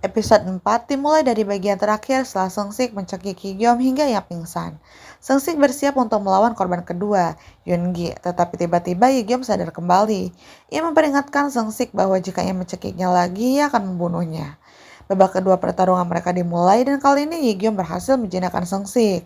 Episode 4 dimulai dari bagian terakhir setelah Seungsik mencekik Hyeom hingga ia pingsan. Seungsik bersiap untuk melawan korban kedua, Yoongi, tetapi tiba-tiba Hyeom sadar kembali. Ia memperingatkan Seungsik bahwa jika ia mencekiknya lagi, ia akan membunuhnya. Babak kedua pertarungan mereka dimulai dan kali ini Hyeom berhasil menjinakkan Seungsik.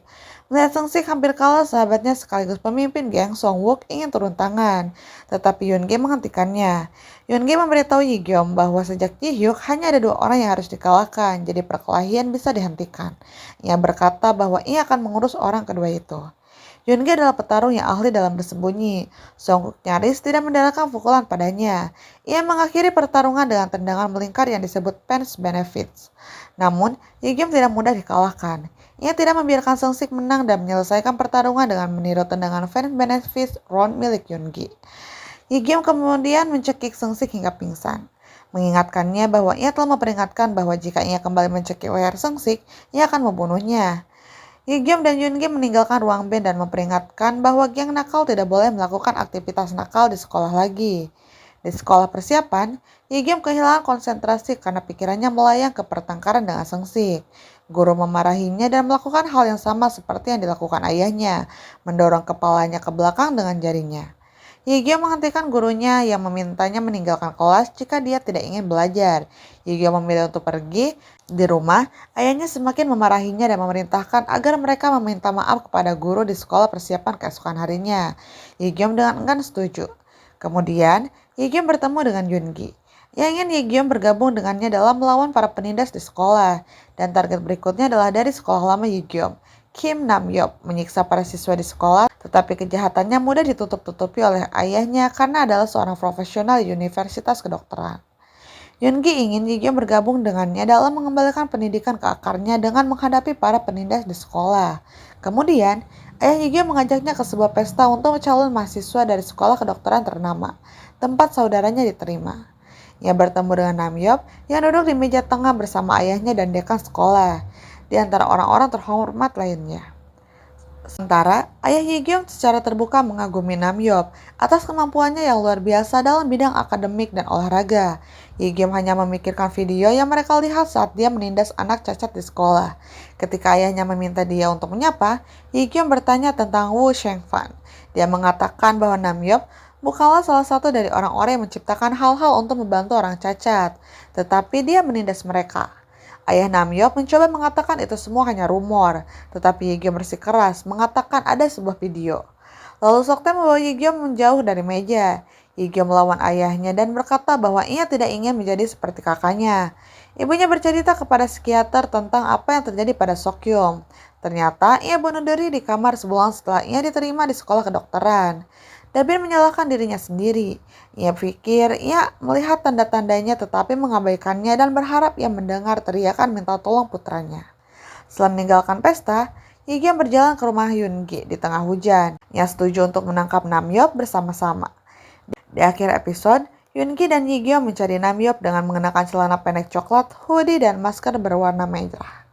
Melihat Seungsik hampir kalah, sahabatnya sekaligus pemimpin geng Songwook ingin turun tangan, tetapi Yoongi menghentikannya. Yoongi memberitahu Hyeom bahwa sejak Ji-hyuk hanya ada 2 orang yang harus dikalahkan, jadi perkelahian bisa dihentikan. Ia berkata bahwa ia akan mengurus orang kedua itu. Yoongi adalah petarung yang ahli dalam bersembunyi. Songwook nyaris tidak mendapatkan pukulan padanya. Ia mengakhiri pertarungan dengan tendangan melingkar yang disebut Pence Benefits. Namun, Hyeom tidak mudah dikalahkan. Ia tidak membiarkan Seungsik menang dan menyelesaikan pertarungan dengan meniru tendangan Pence Benefits round milik Yoongi. Hyeom kemudian mencekik Seungsik hingga pingsan, mengingatkannya bahwa ia telah memperingatkan bahwa jika ia kembali mencekik leher Seungsik, ia akan membunuhnya. Hyeom dan Yoongi meninggalkan ruang band dan memperingatkan bahwa geng nakal tidak boleh melakukan aktivitas nakal di sekolah lagi. Di sekolah persiapan, Hyeom kehilangan konsentrasi karena pikirannya melayang ke pertengkaran dengan Seungsik. Guru memarahinya dan melakukan hal yang sama seperti yang dilakukan ayahnya, mendorong kepalanya ke belakang dengan jarinya. Hyeom menghentikan gurunya yang memintanya meninggalkan kelas jika dia tidak ingin belajar. Hyeom memilih untuk pergi. Di rumah, ayahnya semakin memarahinya dan memerintahkan agar mereka meminta maaf kepada guru di sekolah persiapan keesokan harinya. Hyeom dengan enggan setuju. Kemudian, Hyeom bertemu dengan Yoongi. Ia ingin Hyeom bergabung dengannya dalam melawan para penindas di sekolah. Dan target berikutnya adalah dari sekolah lama Hyeom, Kim Nam-yeop, menyiksa para siswa di sekolah, tetapi kejahatannya mudah ditutup-tutupi oleh ayahnya karena adalah seorang profesional di Universitas Kedokteran. Yoongi ingin Hyeom bergabung dengannya dalam mengembalikan pendidikan ke akarnya dengan menghadapi para penindas di sekolah. Kemudian, ayah Hyeom mengajaknya ke sebuah pesta untuk calon mahasiswa dari sekolah kedokteran ternama, tempat saudaranya diterima. Ia bertemu dengan Nam-yeop yang duduk di meja tengah bersama ayahnya dan dekan sekolah, di antara orang-orang terhormat lainnya. Sementara, ayah Hyeom secara terbuka mengagumi Nam-yeop atas kemampuannya yang luar biasa dalam bidang akademik dan olahraga. Hyeom hanya memikirkan video yang mereka lihat saat dia menindas anak cacat di sekolah. Ketika ayahnya meminta dia untuk menyapa, Hyeom bertanya tentang Woo Sheng-fan. Dia mengatakan bahwa Nam-yeop bukanlah salah satu dari orang-orang yang menciptakan hal-hal untuk membantu orang cacat, tetapi dia menindas mereka. Ayah Nam-yeop mencoba mengatakan itu semua hanya rumor, tetapi Hyeom bersikeras mengatakan ada sebuah video. Lalu Soktae membawa Hyeom menjauh dari meja. Hyeom melawan ayahnya dan berkata bahwa ia tidak ingin menjadi seperti kakaknya. Ibunya bercerita kepada psikiater tentang apa yang terjadi pada Seokhyum. Ternyata ia bunuh diri di kamar sebulan setelah ia diterima di sekolah kedokteran. Dabin menyalahkan dirinya sendiri. Ia pikir ia melihat tanda-tandanya tetapi mengabaikannya dan berharap ia mendengar teriakan minta tolong putranya. Setelah meninggalkan pesta, Hyeom berjalan ke rumah Yoongi di tengah hujan. Ia setuju untuk menangkap Nam-yeop bersama-sama. Di akhir episode, Yoongi dan Hyeom mencari Nam-yeop dengan mengenakan celana pendek coklat, hoodie, dan masker berwarna merah.